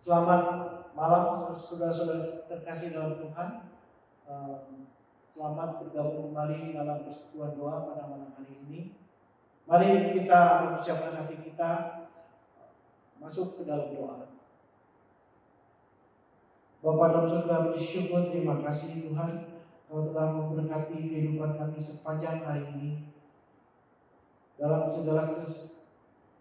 Selamat malam saudara-saudara terkasih dalam Tuhan. Selamat bergabung kembali dalam persekutuan doa pada malam hari ini. Mari kita mempersiapkan hati kita masuk ke dalam doa. Bapa dalam surga, bersyukur, terima kasih Tuhan, Kau telah memberkati kehidupan kami sepanjang hari ini. Dalam segala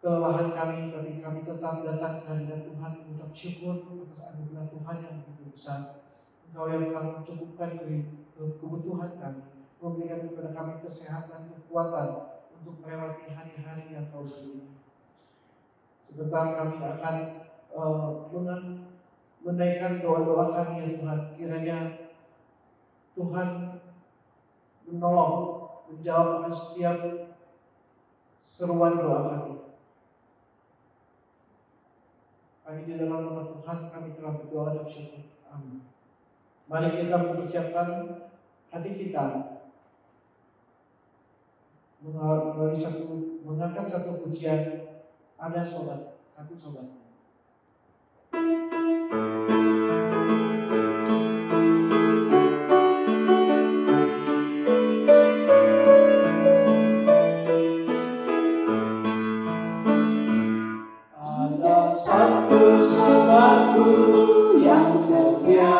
kelelahan kami, tapi kami tetap datang ke hadirat Tuhan mengucap syukur atas anugerah Tuhan yang begitu besar. Engkau yang telah mencukupkan kebutuhan kami, memberikan kepada kami kesehatan, kekuatan untuk melewati hari-hari yang Kau beri. Sebentar kami akan menaikkan doa-doa kami ya Tuhan. Kiranya Tuhan menolong, menjawab setiap seruan doa kami. Kami di dalam nama Tuhan kami telah berdoa dan bersyukur. Amin. Mari kita mempersiapkan hati kita mengangkat satu pujian. Ada satu sobat. Yang setia,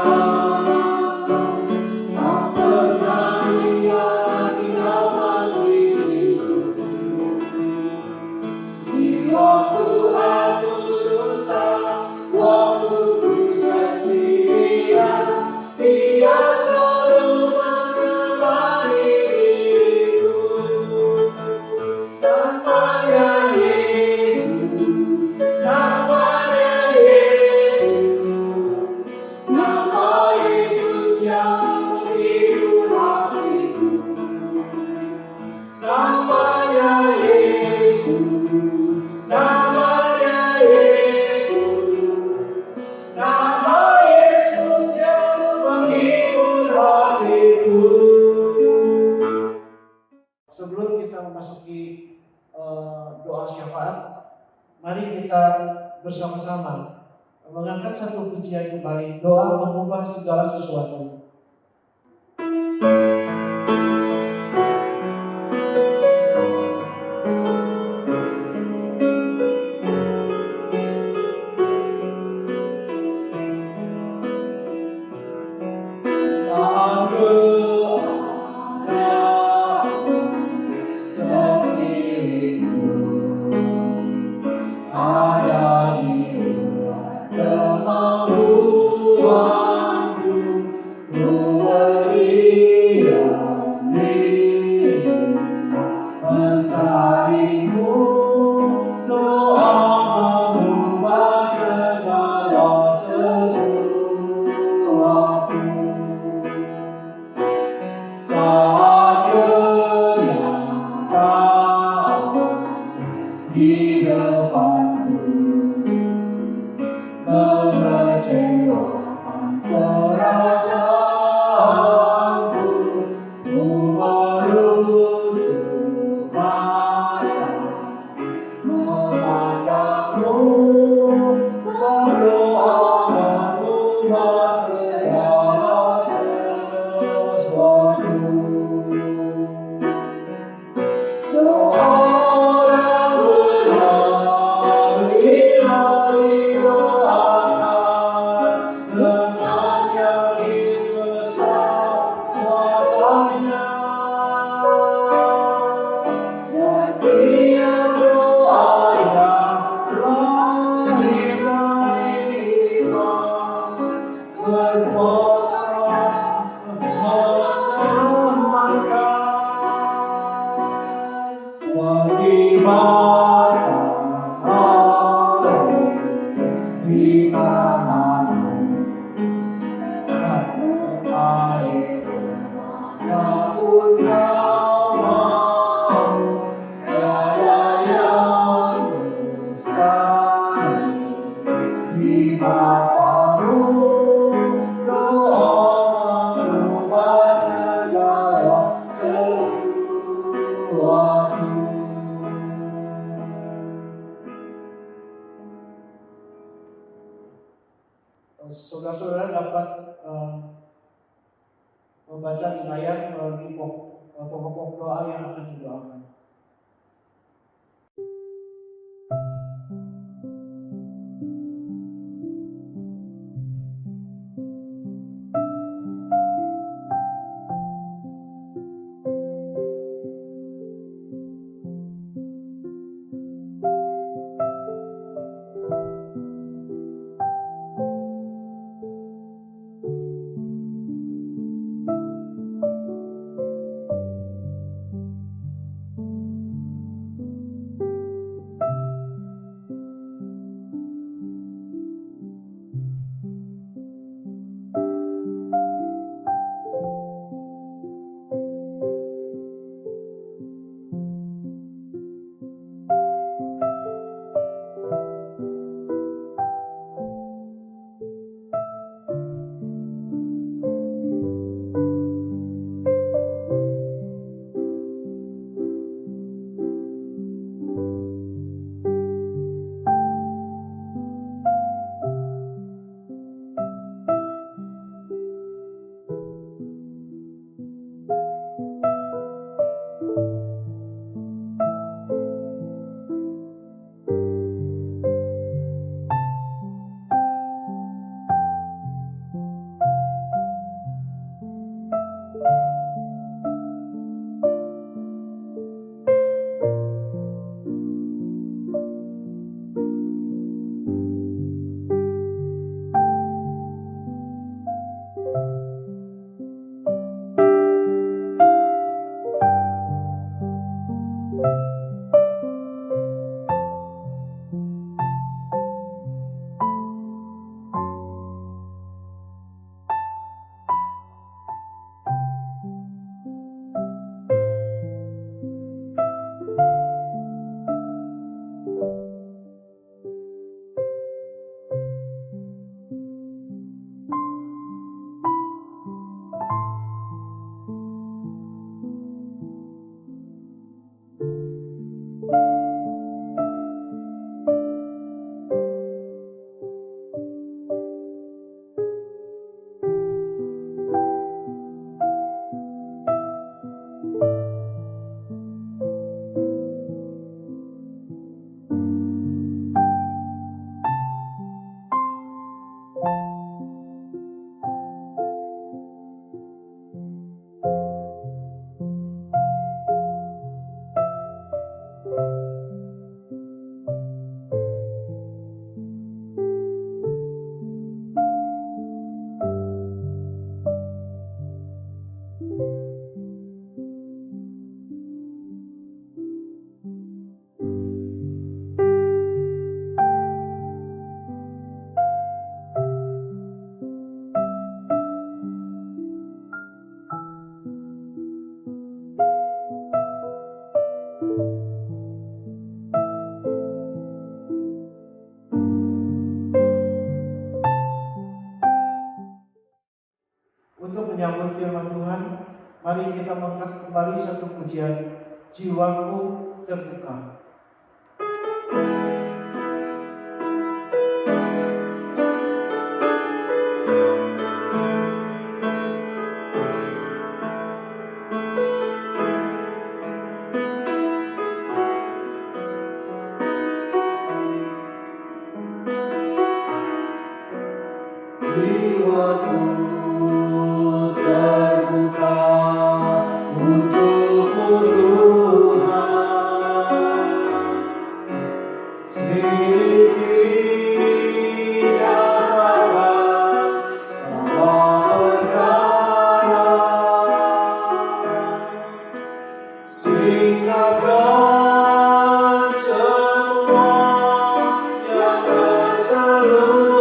tak pernah ia tinggalkan diriku. Di waktu aku susah, waktu ku sendirian, Dia selalu menemani diriku. Namanya Yesus, namanya Yesus. Nama Yesus yang menghibur hatiku. Namanya Yesus, namanya Yesus, nama Yesus yang menghibur hatiku. Sebelum kita memasuki doa syafaat, mari kita bersama-sama mengangkat satu pujian kembali, doa mengubah segala sesuatu. Di matamu saudara-saudara dapat membaca di layar melalui pokok-pokok doa yang akan didoakan. Untuk menyambut firman Tuhan, mari kita mengangkat kembali satu pujian, Jiwaku Terbuka. Jiwaku terbuka untukmu Tuhan, miliki nyatakan semua perkara, singkapkan semua yang terselubung.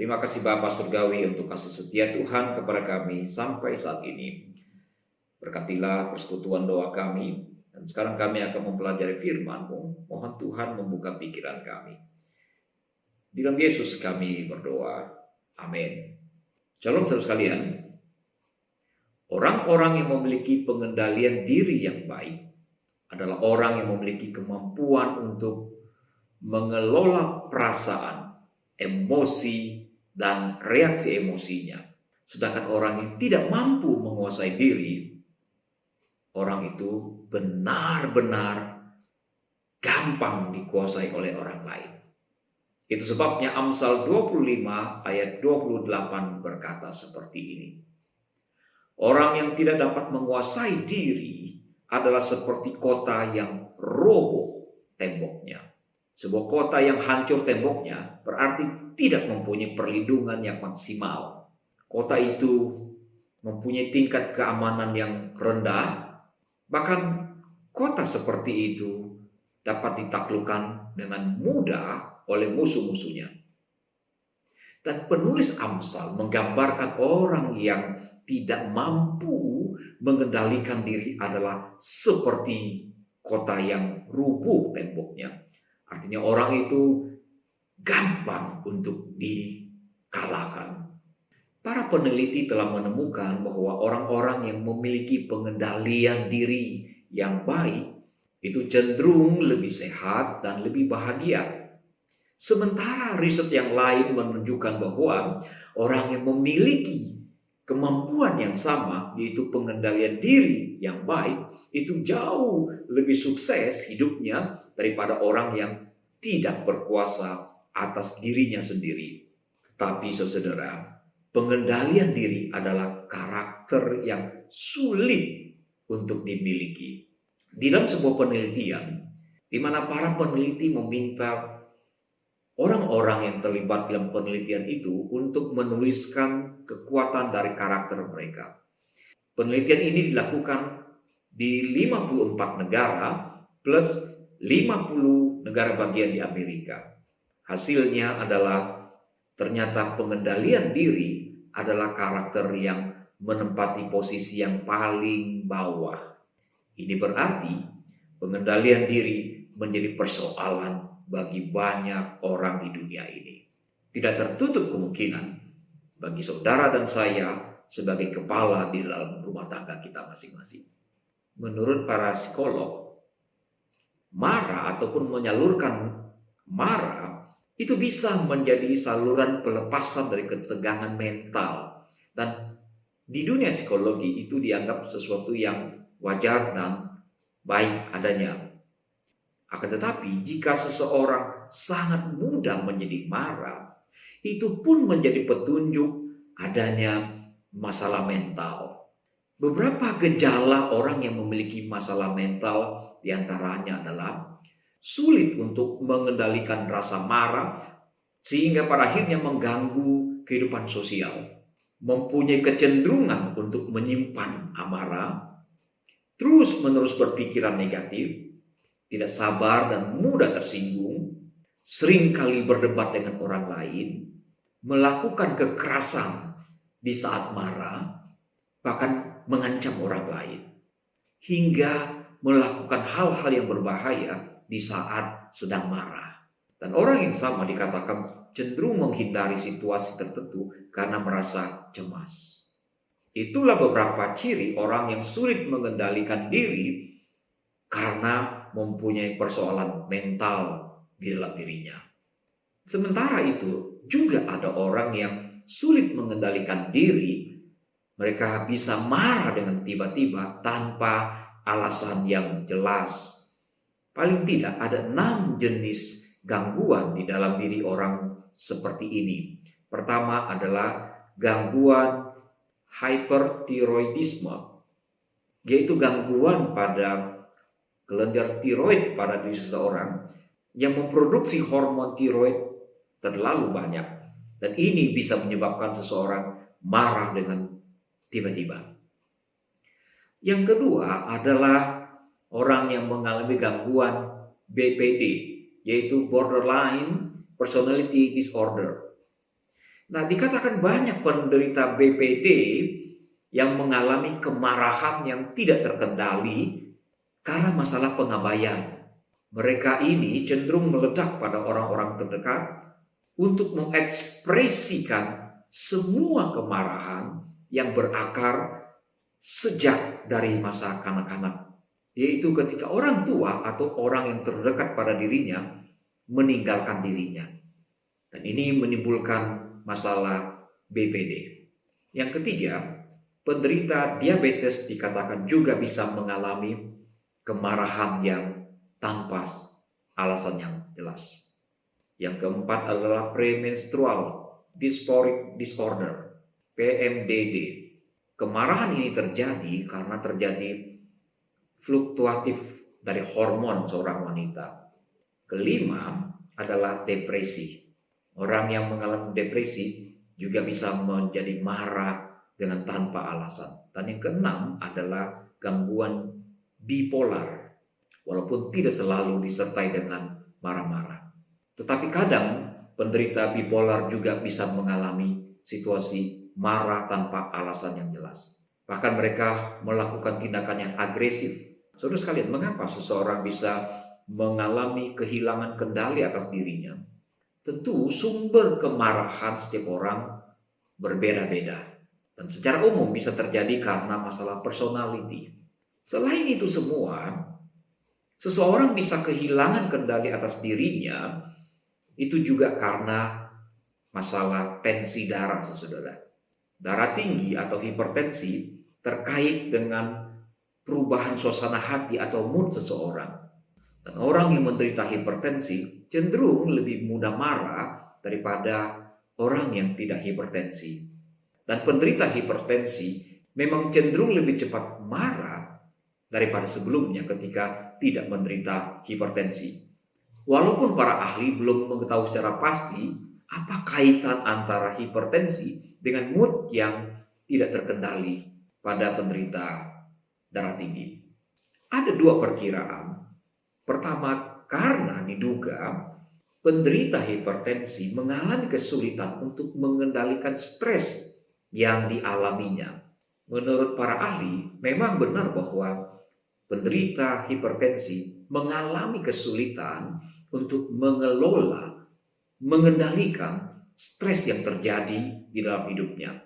Terima kasih Bapa Surgawi untuk kasih setia Tuhan kepada kami sampai saat ini. Berkatilah persekutuan doa kami. Dan sekarang kami akan mempelajari firman-Mu. Mohon Tuhan membuka pikiran kami. Di dalam Yesus kami berdoa. Amin. Shalom saudara sekalian. Orang-orang yang memiliki pengendalian diri yang baik adalah orang yang memiliki kemampuan untuk mengelola perasaan, emosi, dan reaksi emosinya. Sedangkan orang yang tidak mampu menguasai diri, orang itu benar-benar gampang dikuasai oleh orang lain. Itu sebabnya Amsal 25 ayat 28 berkata seperti ini. Orang yang tidak dapat menguasai diri adalah seperti kota yang roboh temboknya. Sebuah kota yang hancur temboknya berarti tidak mempunyai perlindungan yang maksimal. Kota itu mempunyai tingkat keamanan yang rendah. Bahkan kota seperti itu dapat ditaklukkan dengan mudah oleh musuh-musuhnya. Dan penulis Amsal menggambarkan orang yang tidak mampu mengendalikan diri adalah seperti kota yang rubuh temboknya. Artinya orang itu gampang untuk dikalahkan. Para peneliti telah menemukan bahwa orang-orang yang memiliki pengendalian diri yang baik itu cenderung lebih sehat dan lebih bahagia. Sementara riset yang lain menunjukkan bahwa orang yang memiliki kemampuan yang sama, yaitu pengendalian diri yang baik, itu jauh lebih sukses hidupnya daripada orang yang tidak berkuasa atas dirinya sendiri. Tetapi saudara, pengendalian diri adalah karakter yang sulit untuk dimiliki. Di dalam sebuah penelitian, di mana para peneliti meminta orang-orang yang terlibat dalam penelitian itu untuk menuliskan kekuatan dari karakter mereka. Penelitian ini dilakukan di 54 negara plus 50 negara bagian di Amerika. Hasilnya adalah ternyata pengendalian diri adalah karakter yang menempati posisi yang paling bawah. Ini berarti pengendalian diri menjadi persoalan bagi banyak orang di dunia ini. Tidak tertutup kemungkinan bagi saudara dan saya sebagai kepala di dalam rumah tangga kita masing-masing. Menurut para psikolog, marah ataupun menyalurkan marah itu bisa menjadi saluran pelepasan dari ketegangan mental. Dan di dunia psikologi itu dianggap sesuatu yang wajar dan baik adanya. Akan tetapi jika seseorang sangat mudah menjadi marah, itu pun menjadi petunjuk adanya masalah mental. Beberapa gejala orang yang memiliki masalah mental diantaranya adalah sulit untuk mengendalikan rasa marah sehingga pada akhirnya mengganggu kehidupan sosial, mempunyai kecenderungan untuk menyimpan amarah, terus-menerus berpikiran negatif, tidak sabar dan mudah tersinggung, seringkali berdebat dengan orang lain, melakukan kekerasan di saat marah, bahkan mengancam orang lain, hingga melakukan hal-hal yang berbahaya di saat sedang marah. Dan orang yang sama dikatakan cenderung menghindari situasi tertentu karena merasa cemas. Itulah beberapa ciri orang yang sulit mengendalikan diri karena mempunyai persoalan mental di dalam dirinya. Sementara itu juga ada orang yang sulit mengendalikan diri. Mereka bisa marah dengan tiba-tiba tanpa alasan yang jelas. Paling tidak ada 6 jenis gangguan di dalam diri orang seperti ini. Pertama adalah gangguan hypertiroidisme, yaitu gangguan pada kelenjar tiroid pada diri seseorang yang memproduksi hormon tiroid terlalu banyak. Dan ini bisa menyebabkan seseorang marah dengan tiba-tiba. Yang kedua adalah orang yang mengalami gangguan BPD, yaitu borderline personality disorder. Nah, dikatakan banyak penderita BPD yang mengalami kemarahan yang tidak terkendali karena masalah pengabaian. Mereka ini cenderung meledak pada orang-orang terdekat untuk mengekspresikan semua kemarahan yang berakar sejak dari masa kanak-kanak, yaitu ketika orang tua atau orang yang terdekat pada dirinya meninggalkan dirinya. Dan ini menimbulkan masalah BPD. Yang ketiga, penderita diabetes dikatakan juga bisa mengalami kemarahan yang tanpa alasan yang jelas. Yang keempat adalah premenstrual dysphoric disorder, PMDD. Kemarahan ini terjadi karena terjadi fluktuatif dari hormon seorang wanita. Kelima adalah depresi. Orang yang mengalami depresi juga bisa menjadi marah dengan tanpa alasan. Dan yang keenam adalah gangguan bipolar, walaupun tidak selalu disertai dengan marah-marah. Tetapi kadang penderita bipolar juga bisa mengalami situasi marah tanpa alasan yang jelas. Bahkan mereka melakukan tindakan yang agresif. Saudara sekalian, mengapa seseorang bisa mengalami kehilangan kendali atas dirinya? Tentu sumber kemarahan setiap orang berbeda-beda. Dan secara umum bisa terjadi karena masalah personality. Selain itu semua, seseorang bisa kehilangan kendali atas dirinya itu juga karena masalah tensi darah, saudara. Darah tinggi atau hipertensi terkait dengan perubahan suasana hati atau mood seseorang. Dan orang yang menderita hipertensi cenderung lebih mudah marah daripada orang yang tidak hipertensi. Dan penderita hipertensi memang cenderung lebih cepat marah daripada sebelumnya ketika tidak menderita hipertensi. Walaupun para ahli belum mengetahui secara pasti apa kaitan antara hipertensi dengan mood yang tidak terkendali pada penderita darah tinggi. Ada dua perkiraan. Pertama, karena diduga penderita hipertensi mengalami kesulitan untuk mengendalikan stres yang dialaminya. Menurut para ahli, memang benar bahwa penderita hipertensi mengalami kesulitan untuk mengendalikan stres yang terjadi di dalam hidupnya.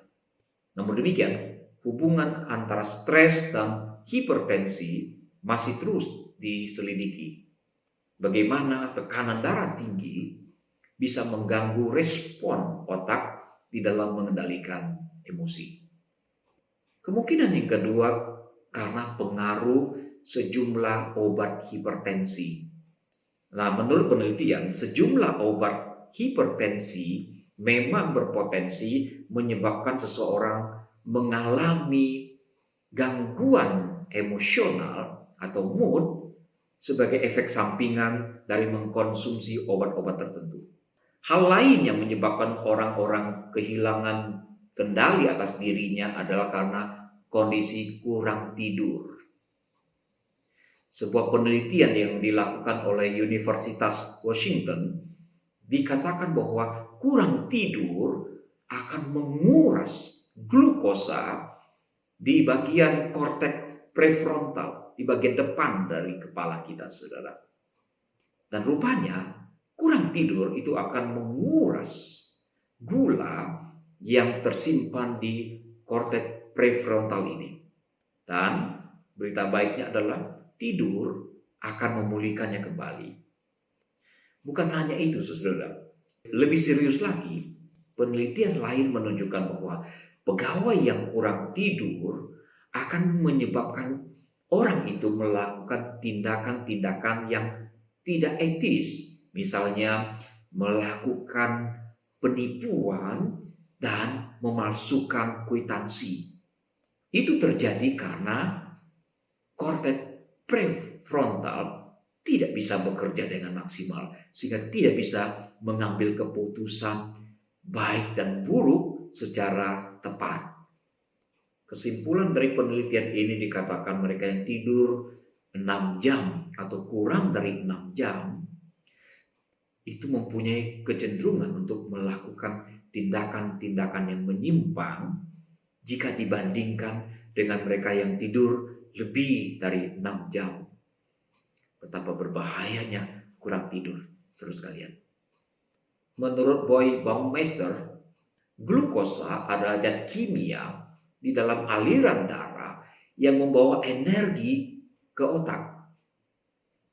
Namun demikian, hubungan antara stres dan hipertensi masih terus diselidiki. Bagaimana tekanan darah tinggi bisa mengganggu respon otak di dalam mengendalikan emosi. Kemungkinan yang kedua karena pengaruh sejumlah obat hipertensi. Nah, menurut penelitian, sejumlah obat hipertensi memang berpotensi menyebabkan seseorang mengalami gangguan emosional atau mood sebagai efek sampingan dari mengkonsumsi obat-obat tertentu. Hal lain yang menyebabkan orang-orang kehilangan kendali atas dirinya adalah karena kondisi kurang tidur. Sebuah penelitian yang dilakukan oleh Universitas Washington dikatakan bahwa kurang tidur akan menguras glukosa di bagian korteks prefrontal, di bagian depan dari kepala kita, saudara. Dan rupanya kurang tidur itu akan menguras gula yang tersimpan di korteks prefrontal ini. Dan berita baiknya adalah tidur akan memulihkannya kembali. Bukan hanya itu, saudara. Lebih serius lagi, penelitian lain menunjukkan bahwa pegawai yang kurang tidur akan menyebabkan orang itu melakukan tindakan-tindakan yang tidak etis. Misalnya melakukan penipuan dan memalsukan kwitansi. Itu terjadi karena korteks prefrontal tidak bisa bekerja dengan maksimal, sehingga tidak bisa mengambil keputusan baik dan buruk secara tepat. Kesimpulan dari penelitian ini dikatakan mereka yang tidur 6 jam atau kurang dari 6 jam itu mempunyai kecenderungan untuk melakukan tindakan-tindakan yang menyimpang jika dibandingkan dengan mereka yang tidur lebih dari 6 jam. Betapa berbahayanya kurang tidur, saudara sekalian. Menurut Boy Baumeister, glukosa adalah zat kimia di dalam aliran darah yang membawa energi ke otak,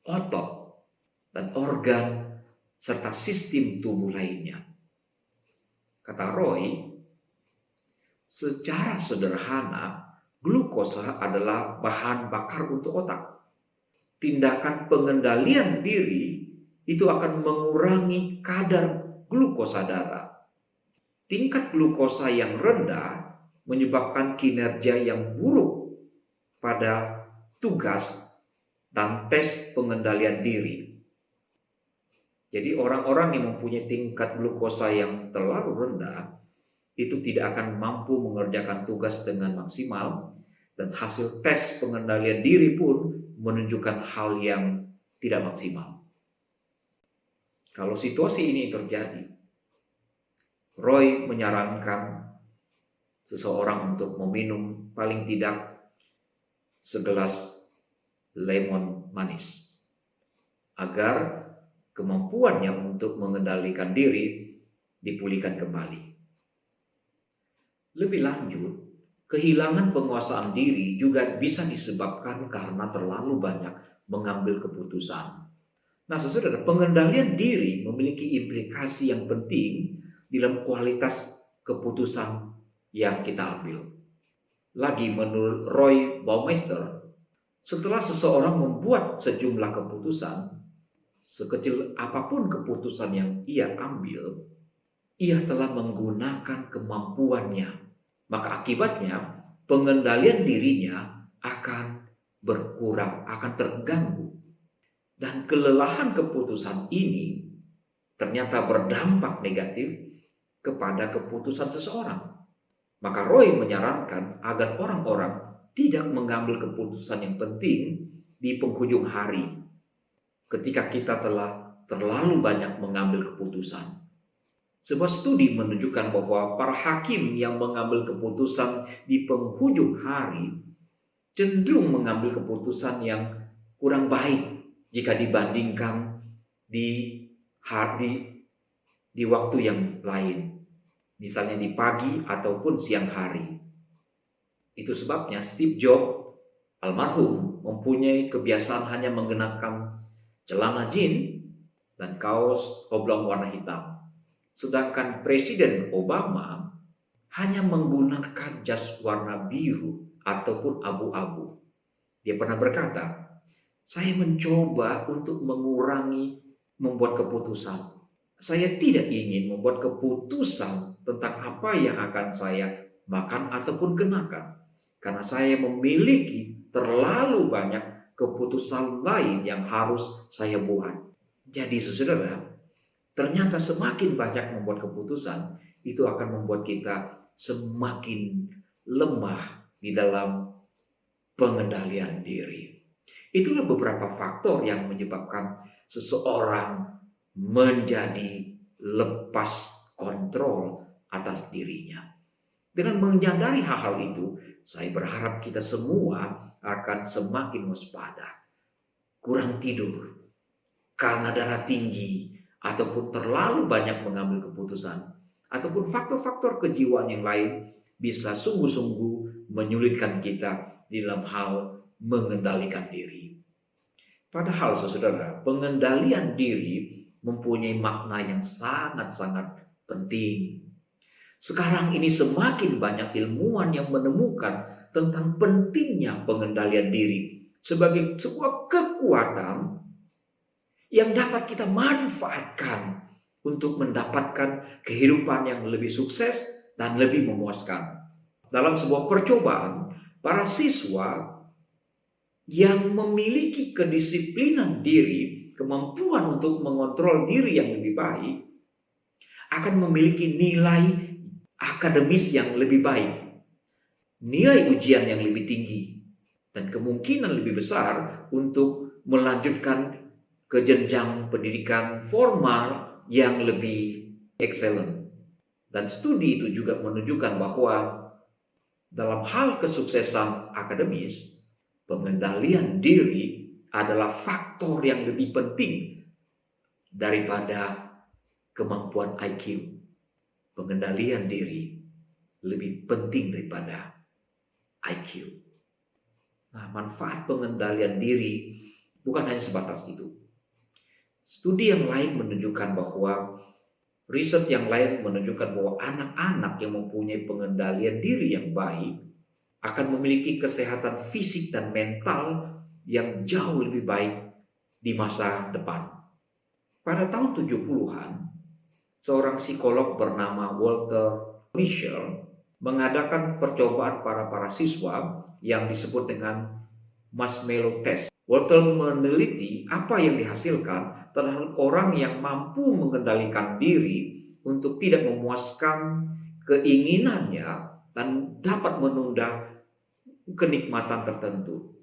otot, dan organ, serta sistem tubuh lainnya. Kata Roy, secara sederhana, glukosa adalah bahan bakar untuk otak. Tindakan pengendalian diri itu akan mengurangi kadar glukosa darah. Tingkat glukosa yang rendah menyebabkan kinerja yang buruk pada tugas dan tes pengendalian diri. Jadi orang-orang yang mempunyai tingkat glukosa yang terlalu rendah itu tidak akan mampu mengerjakan tugas dengan maksimal, dan hasil tes pengendalian diri pun menunjukkan hal yang tidak maksimal. Kalau situasi ini terjadi, Roy menyarankan seseorang untuk meminum paling tidak segelas lemon manis agar kemampuannya untuk mengendalikan diri dipulihkan kembali. Lebih lanjut, kehilangan penguasaan diri juga bisa disebabkan karena terlalu banyak mengambil keputusan. Nah, saudara, pengendalian diri memiliki implikasi yang penting dalam kualitas keputusan yang kita ambil. Lagi menurut Roy Baumeister, setelah seseorang membuat sejumlah keputusan, sekecil apapun keputusan yang ia ambil, ia telah menggunakan kemampuannya. Maka akibatnya pengendalian dirinya akan berkurang, akan terganggu. Dan kelelahan keputusan ini ternyata berdampak negatif kepada keputusan seseorang. Maka Roy menyarankan agar orang-orang tidak mengambil keputusan yang penting di penghujung hari, ketika kita telah terlalu banyak mengambil keputusan. Sebuah studi menunjukkan bahwa para hakim yang mengambil keputusan di penghujung hari cenderung mengambil keputusan yang kurang baik jika dibandingkan di waktu yang lain, misalnya di pagi ataupun siang hari. Itu sebabnya Steve Jobs almarhum mempunyai kebiasaan hanya mengenakan celana jeans dan kaos oblong warna hitam. Sedangkan Presiden Obama hanya menggunakan jas warna biru ataupun abu-abu. Dia pernah berkata, saya mencoba untuk mengurangi membuat keputusan. Saya tidak ingin membuat keputusan tentang apa yang akan saya makan ataupun kenakan. Karena saya memiliki terlalu banyak keputusan lain yang harus saya buat. Jadi saudara, ternyata semakin banyak membuat keputusan, itu akan membuat kita semakin lemah di dalam pengendalian diri. Itulah beberapa faktor yang menyebabkan seseorang menjadi lepas kontrol atas dirinya. Dengan menyadari hal-hal itu, saya berharap kita semua akan semakin waspada. Kurang tidur, karena darah tinggi, ataupun terlalu banyak mengambil keputusan, ataupun faktor-faktor kejiwaan yang lain bisa sungguh-sungguh menyulitkan kita di dalam hal mengendalikan diri. Padahal saudara, pengendalian diri mempunyai makna yang sangat-sangat penting. Sekarang ini semakin banyak ilmuwan yang menemukan tentang pentingnya pengendalian diri sebagai sebuah kekuatan yang dapat kita manfaatkan untuk mendapatkan kehidupan yang lebih sukses dan lebih memuaskan. Dalam sebuah percobaan, para siswa yang memiliki kedisiplinan diri, kemampuan untuk mengontrol diri yang lebih baik, akan memiliki nilai akademis yang lebih baik, nilai ujian yang lebih tinggi, dan kemungkinan lebih besar untuk melanjutkan ke jenjang pendidikan formal yang lebih excellent. Dan studi itu juga menunjukkan bahwa dalam hal kesuksesan akademis, pengendalian diri adalah faktor yang lebih penting daripada kemampuan IQ. Pengendalian diri lebih penting daripada IQ. Nah, manfaat pengendalian diri bukan hanya sebatas itu. Studi yang lain menunjukkan bahwa riset yang lain menunjukkan bahwa anak-anak yang mempunyai pengendalian diri yang baik akan memiliki kesehatan fisik dan mental yang jauh lebih baik di masa depan. Pada tahun 70-an, seorang psikolog bernama Walter Mischel mengadakan percobaan para siswa yang disebut dengan marshmallow test. Walter meneliti apa yang dihasilkan terhadap orang yang mampu mengendalikan diri untuk tidak memuaskan keinginannya dan dapat menunda kenikmatan tertentu.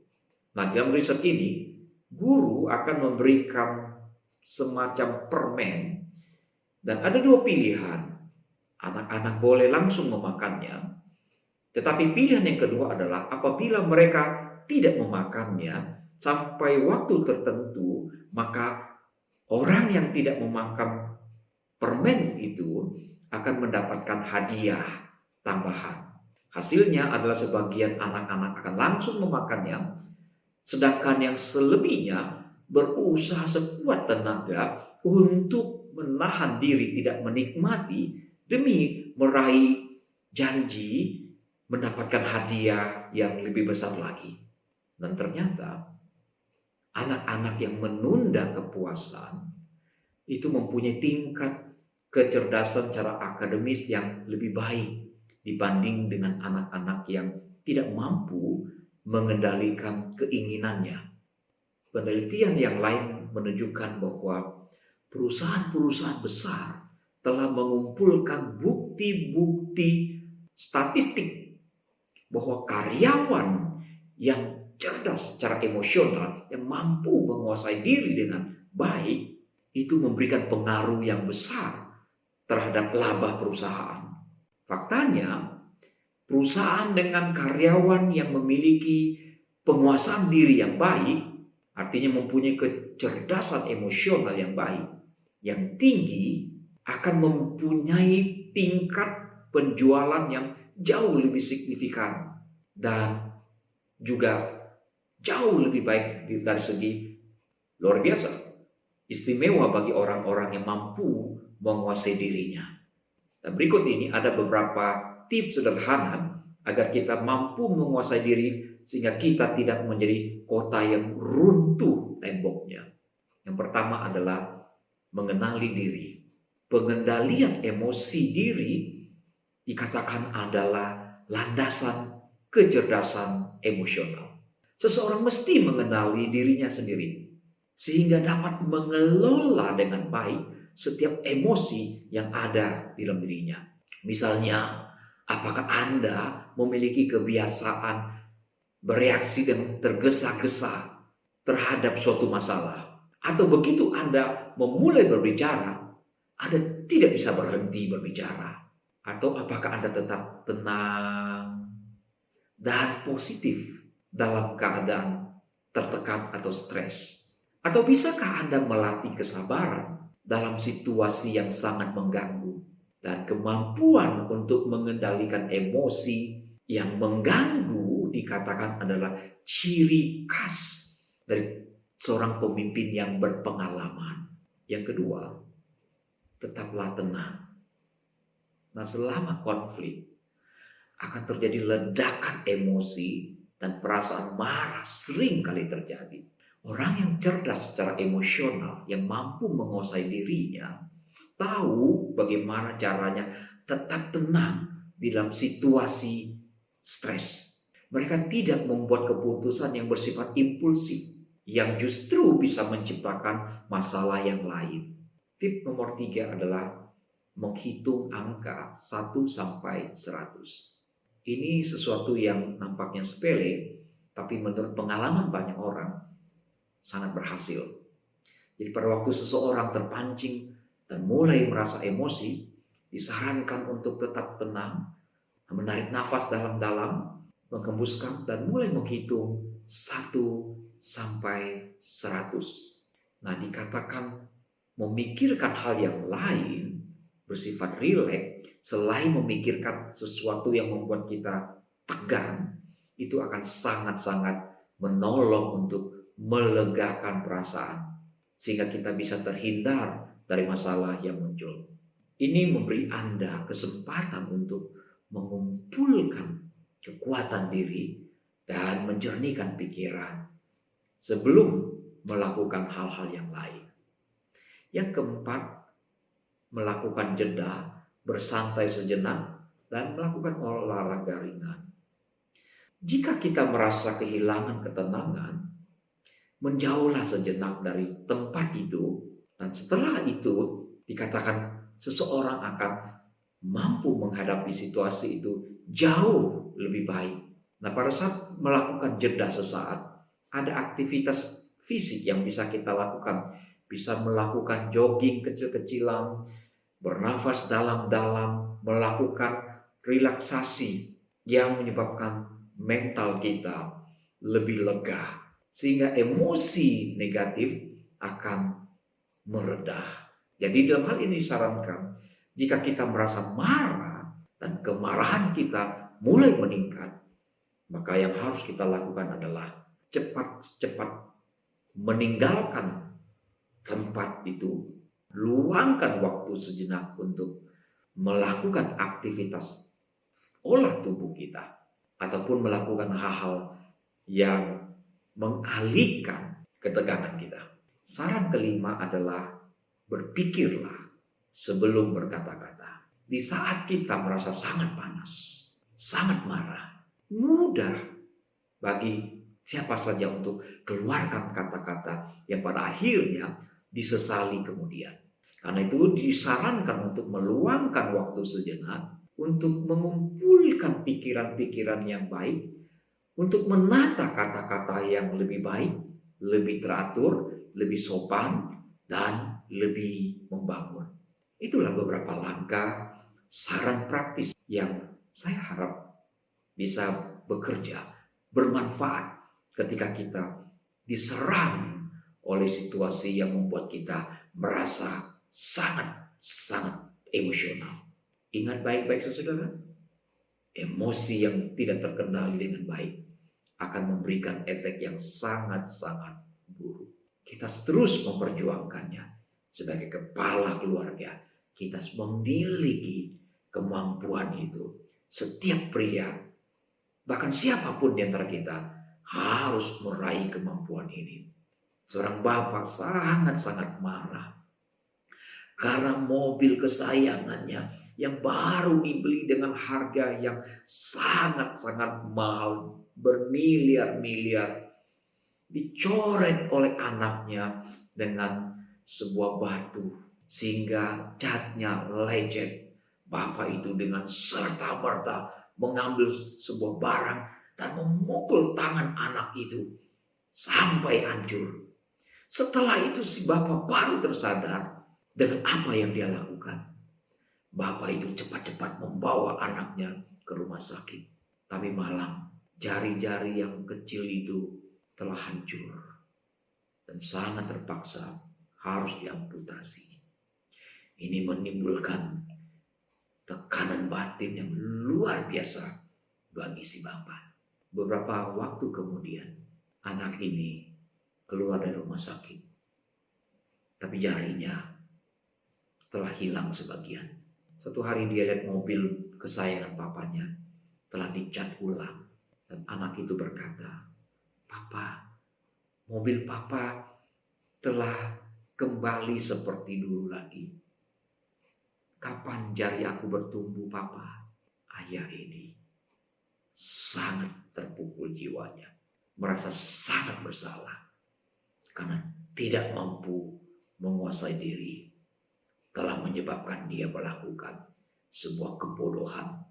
Nah, dalam riset ini, guru akan memberikan semacam permen dan ada dua pilihan. Anak-anak boleh langsung memakannya, tetapi pilihan yang kedua adalah apabila mereka tidak memakannya sampai waktu tertentu, maka orang yang tidak memakan permen itu akan mendapatkan hadiah tambahan. Hasilnya adalah sebagian anak-anak akan langsung memakannya, sedangkan yang selebihnya berusaha sekuat tenaga untuk menahan diri tidak menikmati demi meraih janji mendapatkan hadiah yang lebih besar lagi. Dan ternyata anak-anak yang menunda kepuasan itu mempunyai tingkat kecerdasan secara akademis yang lebih baik dibanding dengan anak-anak yang tidak mampu mengendalikan keinginannya. Penelitian yang lain menunjukkan bahwa perusahaan-perusahaan besar telah mengumpulkan bukti-bukti statistik bahwa karyawan yang cerdas secara emosional, yang mampu menguasai diri dengan baik, itu memberikan pengaruh yang besar terhadap laba perusahaan. Faktanya, perusahaan dengan karyawan yang memiliki penguasaan diri yang baik, artinya mempunyai kecerdasan emosional yang baik, yang tinggi, akan mempunyai tingkat penjualan yang jauh lebih signifikan dan juga jauh lebih baik dari segi luar biasa, istimewa bagi orang-orang yang mampu menguasai dirinya. Dan berikut ini ada beberapa tips sederhana agar kita mampu menguasai diri sehingga kita tidak menjadi kota yang runtuh temboknya. Yang pertama adalah mengenali diri. Pengendalian emosi diri dikatakan adalah landasan kecerdasan emosional. Seseorang mesti mengenali dirinya sendiri sehingga dapat mengelola dengan baik setiap emosi yang ada di dalam dirinya. Misalnya, apakah Anda memiliki kebiasaan bereaksi dengan tergesa-gesa terhadap suatu masalah? Atau begitu Anda memulai berbicara, Anda tidak bisa berhenti berbicara? Atau apakah Anda tetap tenang dan positif dalam keadaan tertekan atau stres? Atau bisakah Anda melatih kesabaran dalam situasi yang sangat mengganggu? Dan kemampuan untuk mengendalikan emosi yang mengganggu dikatakan adalah ciri khas dari seorang pemimpin yang berpengalaman. Yang kedua, tetaplah tenang. Nah, selama konflik akan terjadi ledakan emosi dan perasaan marah sering kali terjadi. Orang yang cerdas secara emosional, yang mampu menguasai dirinya, tahu bagaimana caranya tetap tenang di dalam situasi stres. Mereka tidak membuat keputusan yang bersifat impulsif, yang justru bisa menciptakan masalah yang lain. Tip nomor 3 adalah menghitung angka 1 sampai 100. Ini sesuatu yang nampaknya sepele, tapi menurut pengalaman banyak orang sangat berhasil. Jadi pada waktu seseorang terpancing dan mulai merasa emosi, disarankan untuk tetap tenang, menarik nafas dalam-dalam, menghembuskan dan mulai menghitung 1 sampai 100. Nah, dikatakan memikirkan hal yang lain bersifat rileks selain memikirkan sesuatu yang membuat kita tegang, itu akan sangat-sangat menolong untuk melegakan perasaan sehingga kita bisa terhindar dari masalah yang muncul. Ini memberi Anda kesempatan untuk mengumpulkan kekuatan diri dan menjernihkan pikiran sebelum melakukan hal-hal yang lain. Yang keempat, melakukan jeda, bersantai sejenak, dan melakukan olahraga ringan. Jika kita merasa kehilangan ketenangan, menjauhlah sejenak dari tempat itu, dan setelah itu dikatakan seseorang akan mampu menghadapi situasi itu jauh lebih baik. Nah, pada saat melakukan jeda sesaat, ada aktivitas fisik yang bisa kita lakukan. Bisa melakukan jogging kecil-kecilan, bernafas dalam-dalam, melakukan relaksasi yang menyebabkan mental kita lebih lega. Sehingga emosi negatif akan meredah. Jadi dalam hal ini disarankan, jika kita merasa marah dan kemarahan kita mulai meningkat, maka yang harus kita lakukan adalah cepat-cepat meninggalkan tempat itu. Luangkan waktu sejenak untuk melakukan aktivitas olah tubuh kita. Ataupun melakukan hal-hal yang mengalihkan ketegangan kita. Saran kelima adalah berpikirlah sebelum berkata-kata. Di saat kita merasa sangat panas, sangat marah, mudah bagi siapa saja untuk keluarkan kata-kata yang pada akhirnya disesali kemudian. Karena itu disarankan untuk meluangkan waktu sejenak untuk mengumpulkan pikiran-pikiran yang baik, untuk menata kata-kata yang lebih baik, lebih teratur, lebih sopan, dan lebih membangun. Itulah beberapa langkah saran praktis yang saya harap bisa bekerja, bermanfaat ketika kita diserang oleh situasi yang membuat kita merasa sangat-sangat emosional. Ingat baik-baik saudara, emosi yang tidak terkendali dengan baik akan memberikan efek yang sangat-sangat buruk. Kita terus memperjuangkannya sebagai kepala keluarga. Kita memiliki kemampuan itu. Setiap pria, bahkan siapapun di antara kita, harus meraih kemampuan ini. Seorang bapak sangat-sangat marah karena mobil kesayangannya yang baru dibeli dengan harga yang sangat-sangat mahal, bermiliar-miliar, dicoret oleh anaknya dengan sebuah batu sehingga catnya lecet. Bapak itu dengan serta-merta mengambil sebuah barang dan memukul tangan anak itu sampai hancur. Setelah itu si bapak baru tersadar dengan apa yang dia lakukan. Bapak itu cepat-cepat membawa anaknya ke rumah sakit. Tapi malam, jari-jari yang kecil itu telah hancur dan sangat terpaksa harus diamputasi. Ini menimbulkan tekanan batin yang luar biasa bagi si bapak. Beberapa waktu kemudian, anak ini keluar dari rumah sakit. Tapi jarinya telah hilang sebagian. Satu hari dia lihat mobil kesayangan papanya telah dicat ulang. Dan anak itu berkata, "Papa, mobil papa telah kembali seperti dulu lagi. Kapan jari aku bertumbuh, papa?" Ayah ini sangat terpukul jiwanya. Merasa sangat bersalah. Karena tidak mampu menguasai diri. Telah menyebabkan dia melakukan sebuah kebodohan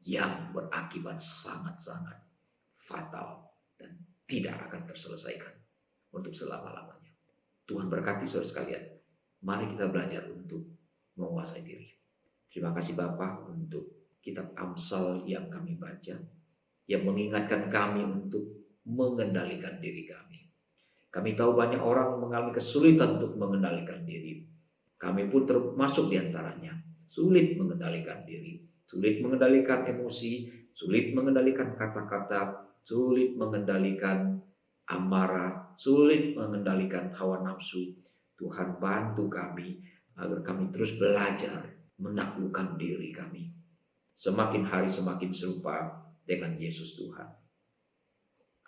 yang berakibat sangat-sangat fatal dan tidak akan terselesaikan untuk selama-lamanya. Tuhan berkati saudara sekalian. Mari kita belajar untuk menguasai diri. Terima kasih Bapa untuk kitab Amsal yang kami baca, yang mengingatkan kami untuk mengendalikan diri kami. Kami tahu banyak orang mengalami kesulitan untuk mengendalikan diri. Kami pun termasuk di antaranya. Sulit mengendalikan diri, sulit mengendalikan emosi, sulit mengendalikan kata-kata, sulit mengendalikan amarah, sulit mengendalikan hawa nafsu. Tuhan bantu kami agar kami terus belajar menaklukkan diri kami. Semakin hari semakin serupa dengan Yesus Tuhan.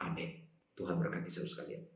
Amin. Tuhan berkati saudara sekalian.